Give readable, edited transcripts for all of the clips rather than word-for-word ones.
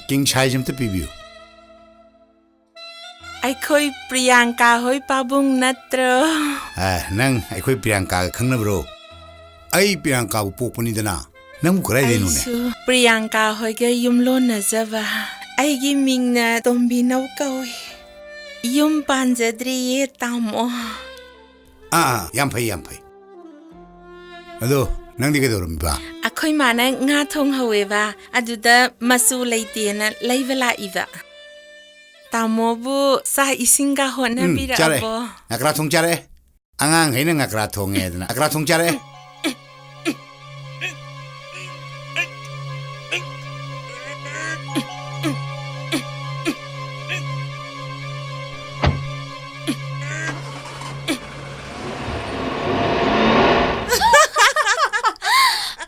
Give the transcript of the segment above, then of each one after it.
king chai jam to pibiu. I koi Priyanka hoi Pabung natro. Nang I koi Priyanka khang na bro. Ai Priyanka bu poni dana. Nang ko rai de nu ne. Priyanka hoi ga yum lo na java. Ai gi ming na tombi nau koi. Yum panjadri ye tamo. Yam phai. Ado nang di ke do ba. Akhoi mana nga thong hawe ba. Aduda masu leite na leivela iwa. Tamo bu sa isinga hona bira abo. Akra thong chare. Angang hai na akra thong e na. Akra thong chare.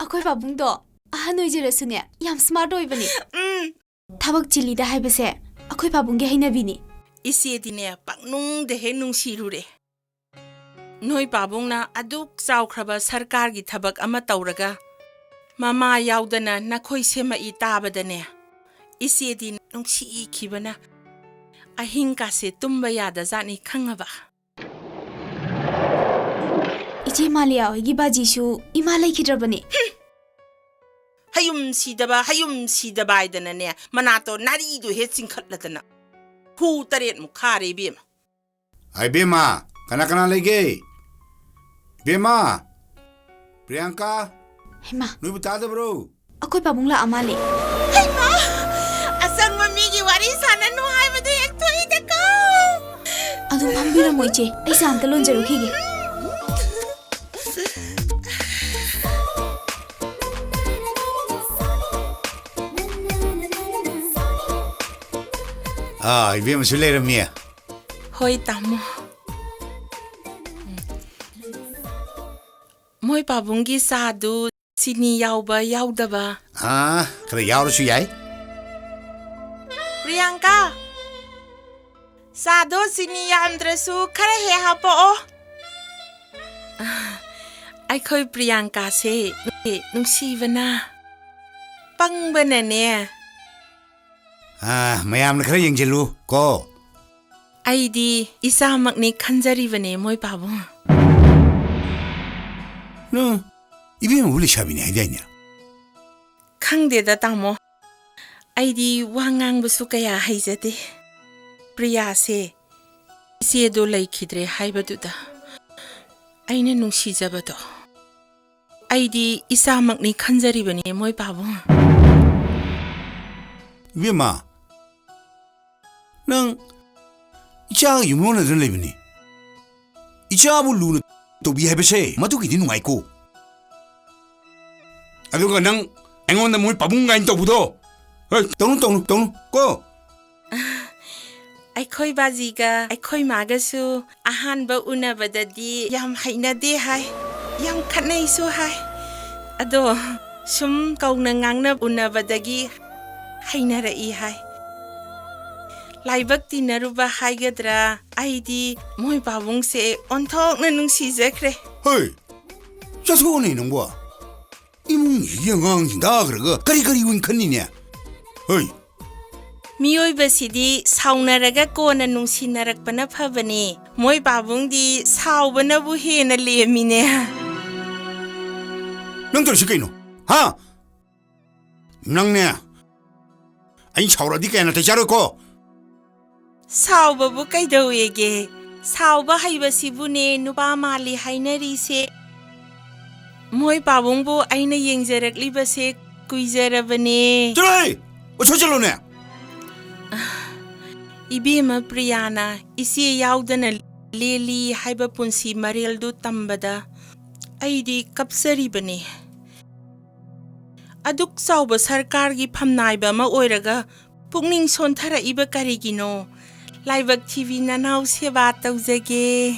Akhoi Pabung do hanoi jerasune yam smart oi bani. Thabak chili da haibase akhoi Pabung ge haina bini. Isi dine paknung de he nung sirure. Noi Pabung na aduk chaw khraba sarkar gi thabak ama tawraga. Mama yaudana nakhoi sema I tabadane. Isi din nung si khibana. Ahing ka se tumba yada zani khangaba. Ije malia oi gi baji shu imalai khidrabani. Hayum sidaba idana ne manato nari do he chingkhatladana. Hu taret mu khare bim. Ai bema kana lege. Bema. Priyanka. Hema. Noi buta da bro. Akhoi Pabung la amale. Hema. Asang mami gi wari sana no hai bade ek thoi da ko. Adu phambira moiche ai san ta lon jaru khige. Ibem su le mia. Hoi tamo. Moi Pabung gi sadu sini yauba yaudaba. Kara yaur su yai. Priyanka. Sado sini yamdrasu khara he hapo. Ai khoi Priyanka se nungsibana. Pangbana ne. Mayam na kara yang jelu ko. Ai di isa makni khanjari bane moi Pabung. No. Ibem uli shabi ne idanya. Khangde da tamo. Ai di wangang busu kaya haijate. Priya se ise do laikhidre haibadu da. Aina nungsi jabado. Ai di isa makni khanjari bane moi Pabung. Ibema. Nang icha yumona dun lebini. Icha bu lu to bi habese matu ki dinu ngai ko. Aduga nang engon da moi Pabung gain to budo. Tong ko. Ai khoi baji ga ai khoi maga su ahan ba una badadi yam haina de hai yam khanai su hai. Ado sum kauna ngangna una badagi haina ra I hai. Laibak tinaruba haigadra aidi moi Pabung se onthok na nungsi jakre. Hey. Jasko ni nungwa. Imung yangang da gra kari win khani ne. Hey. Mioi basidi saunaraga kona nungsi narakpana phabani. Moi Pabung di saubana bu he na lemine. Nang tor sikaino. Ha? Nang ne. Ai chaura di kana ta charo ko. Sauba bu kaidawege. Sauba haibasibu ne nuba mali hainari se. Moi Pabung bu aina yengjarakli base kuijarabane. Trai! O chojalo ne. Ibema Priyana isi yaudana leli haiba punsi mareldu tambada. Aidi kapsari bane. Aduk sauba sarkar gi phamnaiba ma oiraga pukning sonthara iba karigino. Laibak TV nanau seba taujage.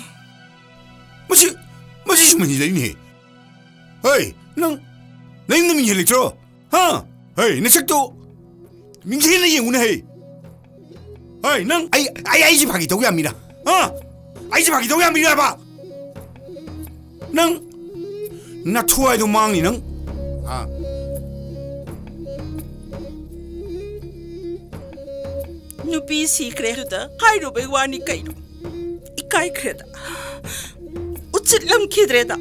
Masi sumani laini. Hey, nang mi electro. Ha? Hey, nasakto. Minghe na yenguna hey. Hey, nang ai ji phagi toya mira. Ha? Ai ji phagi toya mira ba. Nang na thuai do mang ni nang. Ha. nupi sikre da hairu bai wani kairo ikai kreda uchit lam khidre da